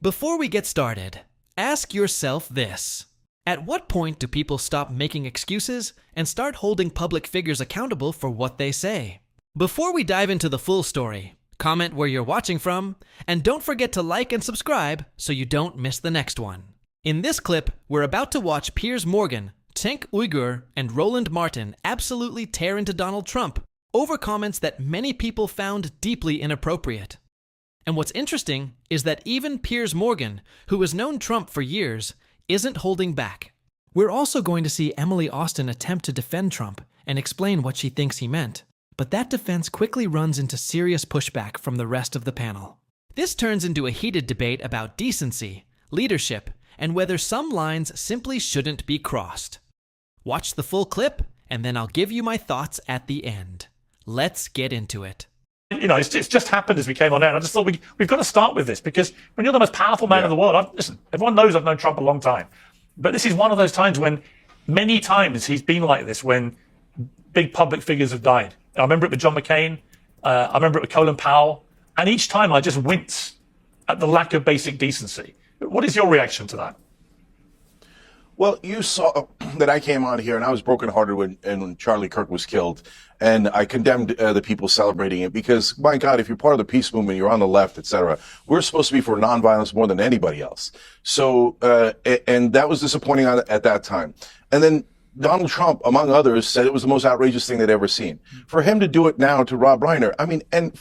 Before we get started, ask yourself this. At what point do people stop making excuses and start holding public figures accountable for what they say? Before we dive into the full story, comment where you're watching from, and don't forget to like and subscribe so you don't miss the next one. In this clip, we're about to watch Piers Morgan, Cenk Uygur, and Roland Martin absolutely tear into Donald Trump over comments that many people found deeply inappropriate. And what's interesting is that even Piers Morgan, who has known Trump for years, isn't holding back. We're also going to see Emily Austin attempt to defend Trump and explain what she thinks he meant. But that defense quickly runs into serious pushback from the rest of the panel. This turns into a heated debate about decency, leadership, and whether some lines simply shouldn't be crossed. Watch the full clip, and then I'll give you my thoughts at the end. Let's get into it. You know, it's just happened as we came on air. I just thought we've got to start with this because when you're the most powerful man in the world, listen, everyone knows I've known Trump a long time, but this is one of those times when many times he's been like this when big public figures have died. I remember it with John McCain. I remember it with Colin Powell. And each time I just wince at the lack of basic decency. What is your reaction to that? Well, you saw that I came on here and I was brokenhearted when Charlie Kirk was killed. And I condemned the people celebrating it because, my God, if you're part of the peace movement, you're on the left, etc. We're supposed to be for nonviolence more than anybody else. So, and that was disappointing at that time. And then Donald Trump, among others, said it was the most outrageous thing they'd ever seen. For him to do it now to Rob Reiner, I mean, and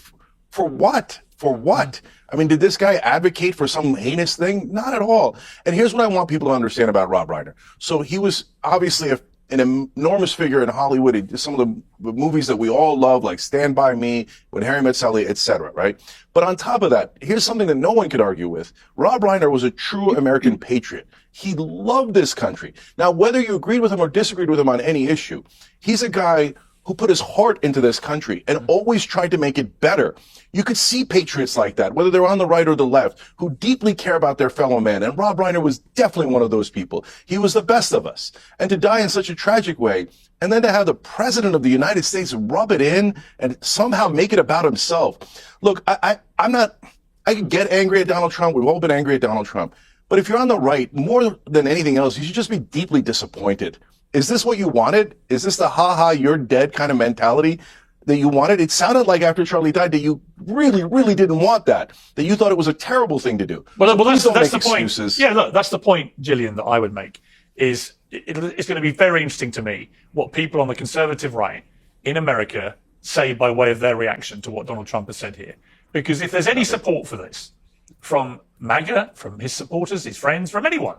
for what? For what? I mean, did this guy advocate for some heinous thing? Not at all. And here's what I want people to understand about Rob Reiner. So he was obviously an enormous figure in Hollywood. He did some of the movies that we all love, like Stand By Me, When Harry Met Sally, etc., right? But on top of that, here's something that no one could argue with. Rob Reiner was a true American patriot. He loved this country. Now, whether you agreed with him or disagreed with him on any issue, he's a guy who put his heart into this country and always tried to make it better. You could see patriots like that, whether they're on the right or the left, who deeply care about their fellow man. And Rob Reiner was definitely one of those people. He was the best of us. And to die in such a tragic way, and then to have the president of the United States rub it in and somehow make it about himself. Look, I can get angry at Donald Trump. We've all been angry at Donald Trump. But if you're on the right, more than anything else, you should just be deeply disappointed. Is this what you wanted? Is this the ha-ha, you're dead kind of mentality that you wanted? It sounded like after Charlie died that you really, really didn't want that you thought it was a terrible thing to do. Well, that's the point. Yeah, look, that's the point, Gillian, that I would make, is it's going to be very interesting to me what people on the conservative right in America say by way of their reaction to what Donald Trump has said here. Because if there's any support for this from MAGA, from his supporters, his friends, from anyone,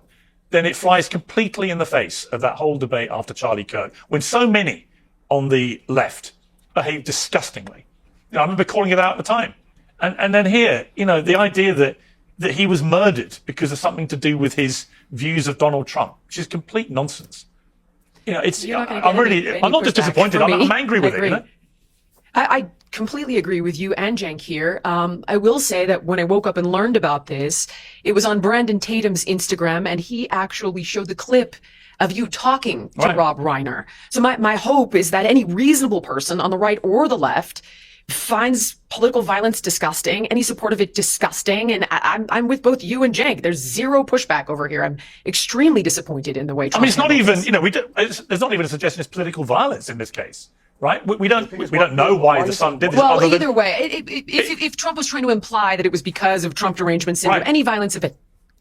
then it flies completely in the face of that whole debate after Charlie Kirk, when so many on the left behaved disgustingly. You know, I remember calling it out at the time. And then here, you know, the idea that he was murdered because of something to do with his views of Donald Trump, which is complete nonsense. You know, I'm not just disappointed, I'm angry with it, you know? I completely agree with you and Cenk here. I will say that when I woke up and learned about this, it was on Brandon Tatum's Instagram, and he actually showed the clip of you talking to Rob Reiner. So my hope is that any reasonable person on the right or the left finds political violence disgusting, any support of it disgusting, and I'm with both you and Cenk. There's zero pushback over here. I'm extremely disappointed in the way Trump it's not even, you know, there's not even a suggestion it's political violence in this case. Right? We don't know why the son did this. Well, either way, if Trump was trying to imply that it was because of Trump derangement syndrome, any violence of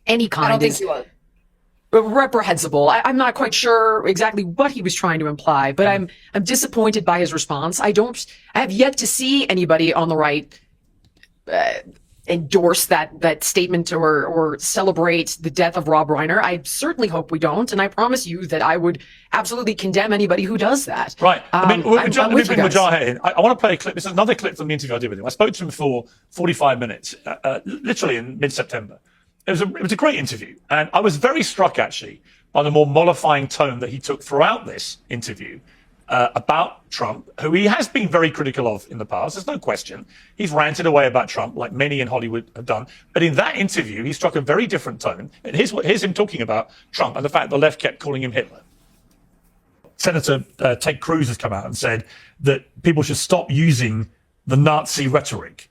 any kind, I don't think he was. Reprehensible. I'm not quite sure exactly what he was trying to imply, but I'm disappointed by his response. I have yet to see anybody on the right endorse that statement or celebrate the death of Rob Reiner. I certainly hope we don't, and I promise you that I would absolutely condemn anybody who does that. Right. Let me bring Wajah in. I want to play a clip. This is another clip from the interview I did with him. I spoke to him for 45 minutes, literally in mid-September. It was a great interview, and I was very struck actually by the more mollifying tone that he took throughout this interview about Trump, who he has been very critical of in the past. There's no question. He's ranted away about Trump, like many in Hollywood have done. But in that interview, he struck a very different tone. And here's him talking about Trump and the fact the left kept calling him Hitler. Senator Ted Cruz has come out and said that people should stop using the Nazi rhetoric.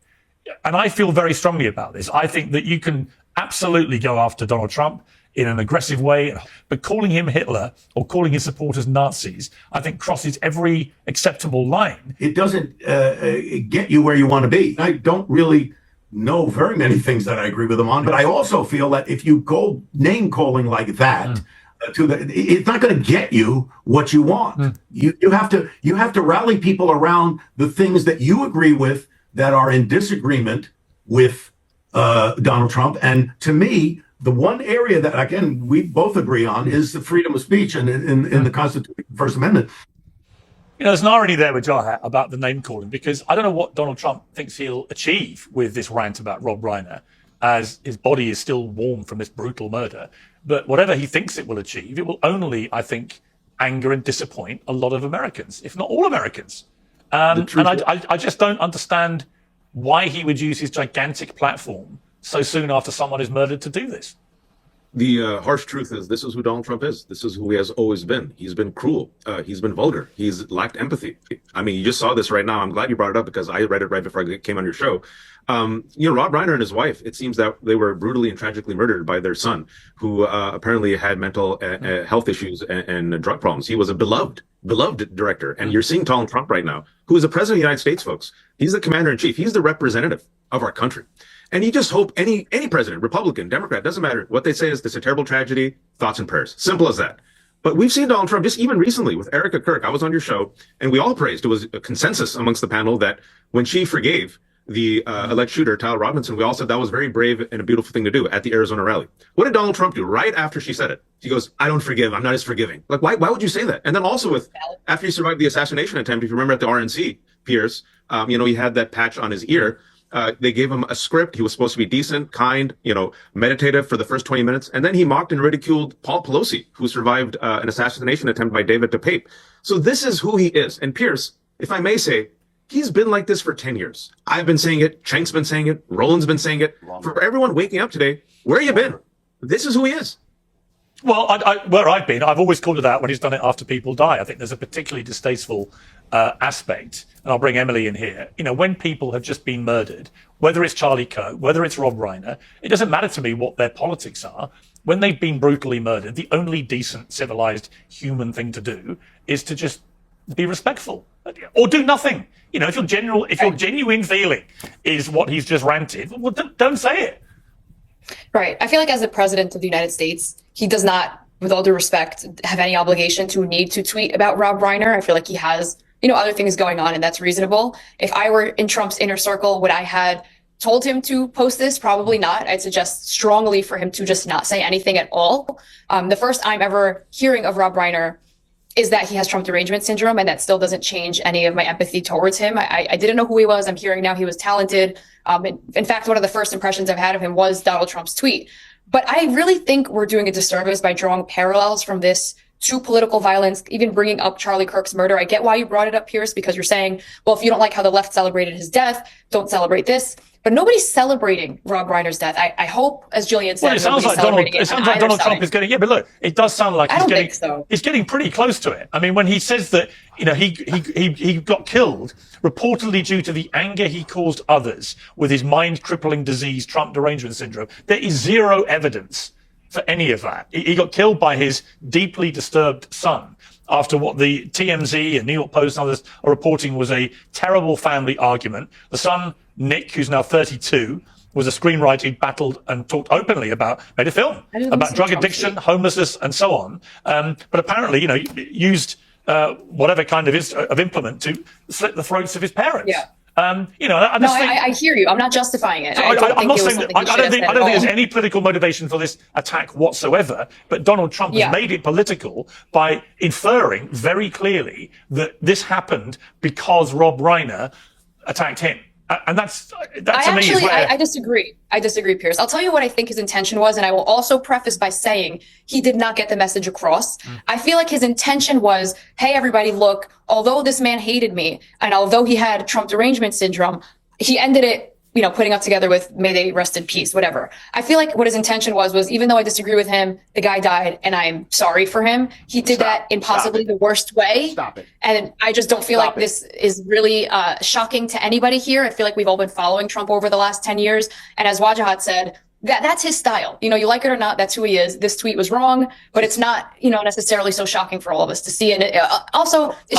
And I feel very strongly about this. I think that you can absolutely go after Donald Trump in an aggressive way, but calling him Hitler or calling his supporters Nazis, I think crosses every acceptable line. It doesn't get you where you want to be. I don't really know very many things that I agree with him on, but I also feel that if you go name calling like that, it's not going to get you what you want. You have to rally people around the things that you agree with that are in disagreement with Donald Trump. And to me, the one area that, again, we both agree on is the freedom of speech and in the Constitution, First Amendment. There's an irony there with Jahat about the name calling, because I don't know what Donald Trump thinks he'll achieve with this rant about Rob Reiner, as his body is still warm from this brutal murder. But whatever he thinks it will achieve, it will only, I think, anger and disappoint a lot of Americans, if not all Americans. And I just don't understand why he would use his gigantic platform so soon after someone is murdered to do this. The harsh truth is this is who Donald Trump is. This is who he has always been. He's been cruel. He's been vulgar. He's lacked empathy. I mean, you just saw this right now. I'm glad you brought it up because I read it right before I came on your show. Rob Reiner and his wife, it seems that they were brutally and tragically murdered by their son, who apparently had mental health issues and drug problems. He was a beloved director. And you're seeing Donald Trump right now, who is the president of the United States, folks. He's the commander in chief. He's the representative of our country. And you just hope any president, Republican, Democrat, doesn't matter. What they say is this is a terrible tragedy, thoughts and prayers. Simple as that. But we've seen Donald Trump just even recently with Erica Kirk. I was on your show and we all praised. It was a consensus amongst the panel that when she forgave the alleged shooter, Tyler Robinson, we all said that was very brave and a beautiful thing to do at the Arizona rally. What did Donald Trump do right after she said it? He goes, I don't forgive. I'm not as forgiving. Like, why would you say that? And then also after he survived the assassination attempt, if you remember at the RNC, Piers, he had that patch on his ear. They gave him a script. He was supposed to be decent, kind, meditative for the first 20 minutes. And then he mocked and ridiculed Paul Pelosi, who survived an assassination attempt by David DePape. So this is who he is. And Piers, if I may say, he's been like this for 10 years. I've been saying it. Cenk's been saying it. Roland's been saying it. For everyone waking up today, where you been? This is who he is. Well, where I've been, I've always called it out when he's done it after people die. I think there's a particularly distasteful aspect, and I'll bring Emily in here. When people have just been murdered, whether it's Charlie Kirk, whether it's Rob Reiner, it doesn't matter to me what their politics are. When they've been brutally murdered, the only decent, civilized human thing to do is to just be respectful or do nothing. If your genuine feeling is what he's just ranted, well, don't say it. Right. I feel like as the president of the United States, he does not, with all due respect, have any obligation to need to tweet about Rob Reiner. I feel like he has, other things going on, and that's reasonable. If I were in Trump's inner circle, would I had told him to post this? Probably not. I'd suggest strongly for him to just not say anything at all. The first I'm ever hearing of Rob Reiner is that he has Trump derangement syndrome, and that still doesn't change any of my empathy towards him. I didn't know who he was. I'm hearing now he was talented. In fact, one of the first impressions I've had of him was Donald Trump's tweet. But I really think we're doing a disservice by drawing parallels from this to political violence, even bringing up Charlie Kirk's murder. I get why you brought it up, Piers, because you're saying, well, if you don't like how the left celebrated his death, don't celebrate this. But nobody's celebrating Rob Reiner's death. I hope, as Jillian said, it sounds like Donald Trump is getting. Yeah, but look, it does sound like he's getting pretty close to it. I mean, when he says that, he got killed reportedly due to the anger he caused others with his mind-crippling disease, Trump derangement syndrome. There is zero evidence for any of that. He got killed by his deeply disturbed son after what the TMZ and New York Post and others are reporting was a terrible family argument. The son, Nick, who's now 32, was a screenwriter who battled and talked openly made a film about drug addiction, homelessness, and so on. But apparently, used whatever kind of implement to slit the throats of his parents. Yeah. I hear you. I'm not justifying it. I'm not saying that. I don't think there's any political motivation for this attack whatsoever. But Donald Trump has made it political by inferring very clearly that this happened because Rob Reiner attacked him. And that's to me is where I disagree. I disagree, Piers. I'll tell you what I think his intention was, and I will also preface by saying he did not get the message across. I feel like his intention was, hey, everybody, look, although this man hated me, and although he had Trump derangement syndrome, he ended it, putting up together with may they rest in peace, whatever. I feel like what his intention was even though I disagree with him, the guy died, and I'm sorry for him. He did that in possibly the worst way. Stop it. And I just don't feel like this is really shocking to anybody here. I feel like we've all been following Trump over the last 10 years. And as Wajahat said, that's his style. You know, you like it or not, that's who he is. This tweet was wrong, but it's not, you know, necessarily so shocking for all of us to see. And also, it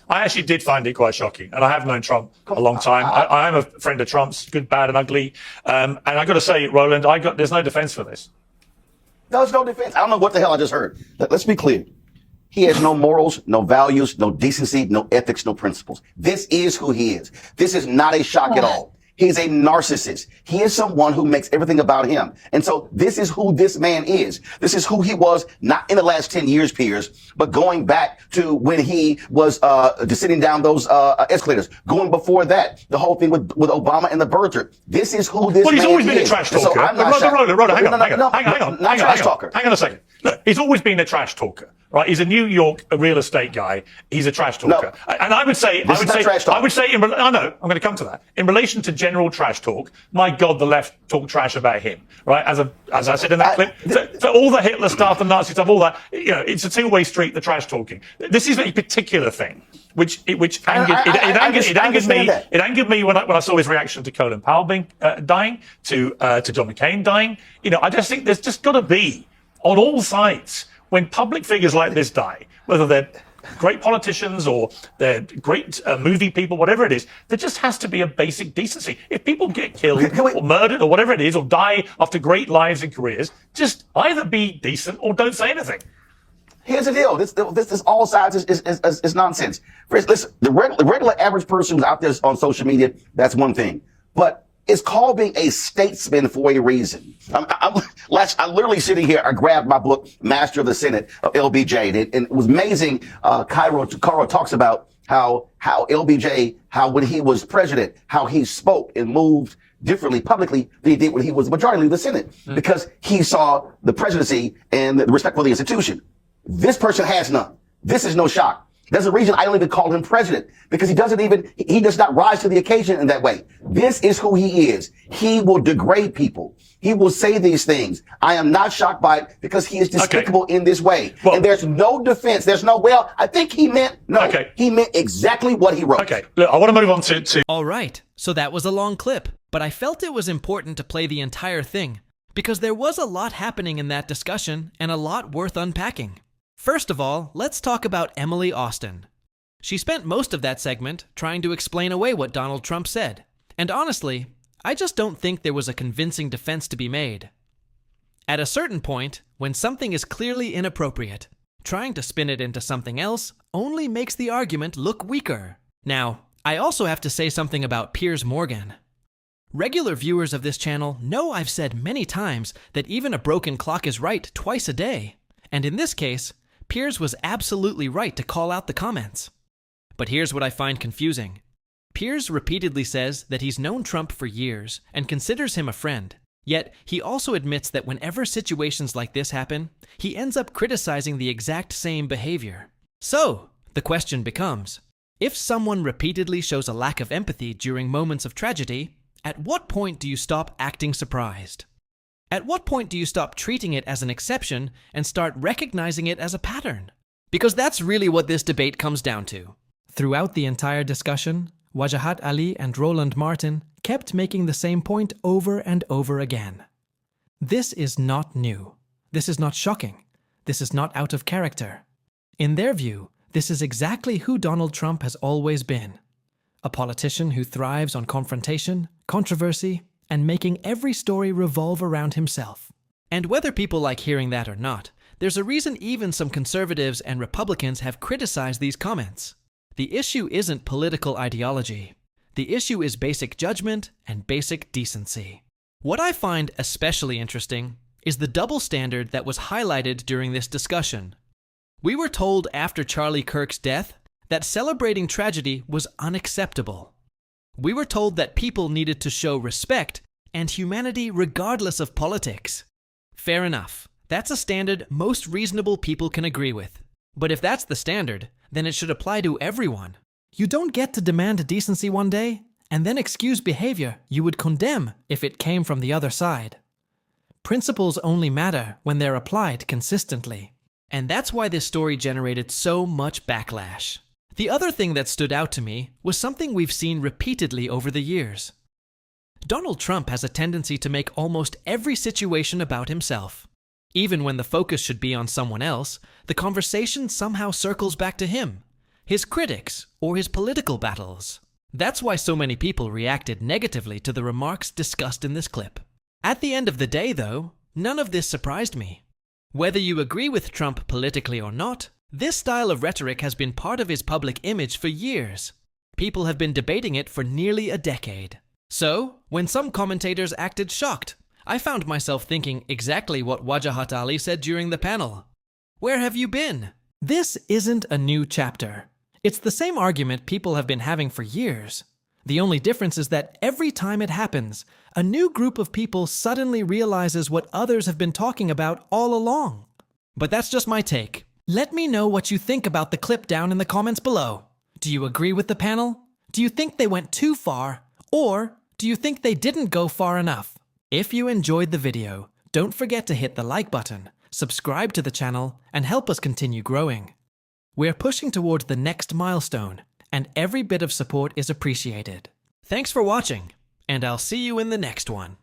I actually did find it quite shocking. And I have known Trump a long time. I am a friend of Trump's, good, bad, and ugly. And I got to say, Roland, there's no defense for this. There's no defense. I don't know what the hell I just heard. Let's be clear. He has no morals, no values, no decency, no ethics, no principles. This is who he is. This is not a shock at all. He's a narcissist. He is someone who makes everything about him. And so this is who this man is. This is who he was, not in the last 10 years, Piers, but going back to when he was descending down those escalators. Going before that, the whole thing with Obama and the birther. This is who this man is. Well, he's always been a trash talker. So I'm not hang on a second. Look, he's always been a trash talker. Right, he's a New York real estate guy. He's a trash talker, and I would say, I'm going to come to that. In relation to general trash talk, my God, the left talk trash about him. Right, as I said in that clip, so all the Hitler stuff, the Nazi stuff, all that, you know, it's a two-way street. The trash talking. This is a particular thing, which angered me. It angered me when I saw his reaction to Colin Powell dying, to John McCain dying. You know, I just think there's just got to be on all sides. When public figures like this die, whether they're great politicians or they're great movie people, whatever it is, there just has to be a basic decency. If people get killed or murdered or whatever it is, or die after great lives and careers, just either be decent or don't say anything. Here's the deal. This is all sides is nonsense. First, listen, the regular average person who's out there on social media, that's one thing. But it's called being a statesman for a reason. I'm literally sitting here. I grabbed my book, Master of the Senate of LBJ, and it was amazing. Cairo talks about how LBJ, how when he was president, how he spoke and moved differently publicly than he did when he was majority leader of the Senate, because he saw the presidency and the respect for the institution. This person has none. This is no shock. There's a reason I don't even call him president, because he does not rise to the occasion in that way. This is who he is. He will degrade people. He will say these things. I am not shocked by it because he is despicable in this way. Well, and there's no defense. There's no, I think he meant, he meant exactly what he wrote. Okay, look, I want to move on to... All right, so that was a long clip, but I felt it was important to play the entire thing because there was a lot happening in that discussion and a lot worth unpacking. First of all, let's talk about Emily Austin. She spent most of that segment trying to explain away what Donald Trump said. And honestly, I just don't think there was a convincing defense to be made. At a certain point, when something is clearly inappropriate, trying to spin it into something else only makes the argument look weaker. Now, I also have to say something about Piers Morgan. Regular viewers of this channel know I've said many times that even a broken clock is right twice a day. And in this case, Piers was absolutely right to call out the comments. But here's what I find confusing. Piers repeatedly says that he's known Trump for years and considers him a friend. Yet, he also admits that whenever situations like this happen, he ends up criticizing the exact same behavior. So, the question becomes, if someone repeatedly shows a lack of empathy during moments of tragedy, at what point do you stop acting surprised? At what point do you stop treating it as an exception and start recognizing it as a pattern? Because that's really what this debate comes down to. Throughout the entire discussion, Wajahat Ali and Roland Martin kept making the same point over and over again. This is not new. This is not shocking. This is not out of character. In their view, this is exactly who Donald Trump has always been. A politician who thrives on confrontation, controversy, and making every story revolve around himself. And whether people like hearing that or not, there's a reason even some conservatives and Republicans have criticized these comments. The issue isn't political ideology. The issue is basic judgment and basic decency. What I find especially interesting is the double standard that was highlighted during this discussion. We were told after Charlie Kirk's death that celebrating tragedy was unacceptable. We were told that people needed to show respect and humanity regardless of politics. Fair enough. That's a standard most reasonable people can agree with. But if that's the standard, then it should apply to everyone. You don't get to demand decency one day and then excuse behavior you would condemn if it came from the other side. Principles only matter when they're applied consistently. And that's why this story generated so much backlash. The other thing that stood out to me was something we've seen repeatedly over the years. Donald Trump has a tendency to make almost every situation about himself. Even when the focus should be on someone else, the conversation somehow circles back to him, his critics, or his political battles. That's why so many people reacted negatively to the remarks discussed in this clip. At the end of the day, though, none of this surprised me. Whether you agree with Trump politically or not, this style of rhetoric has been part of his public image for years. People have been debating it for nearly a decade. So, when some commentators acted shocked, I found myself thinking exactly what Wajahat Ali said during the panel. Where have you been? This isn't a new chapter. It's the same argument people have been having for years. The only difference is that every time it happens, a new group of people suddenly realizes what others have been talking about all along. But that's just my take. Let me know what you think about the clip down in the comments below. Do you agree with the panel? Do you think they went too far? Or do you think they didn't go far enough? If you enjoyed the video, don't forget to hit the like button, subscribe to the channel, and help us continue growing. We're pushing towards the next milestone, and every bit of support is appreciated. Thanks for watching, and I'll see you in the next one.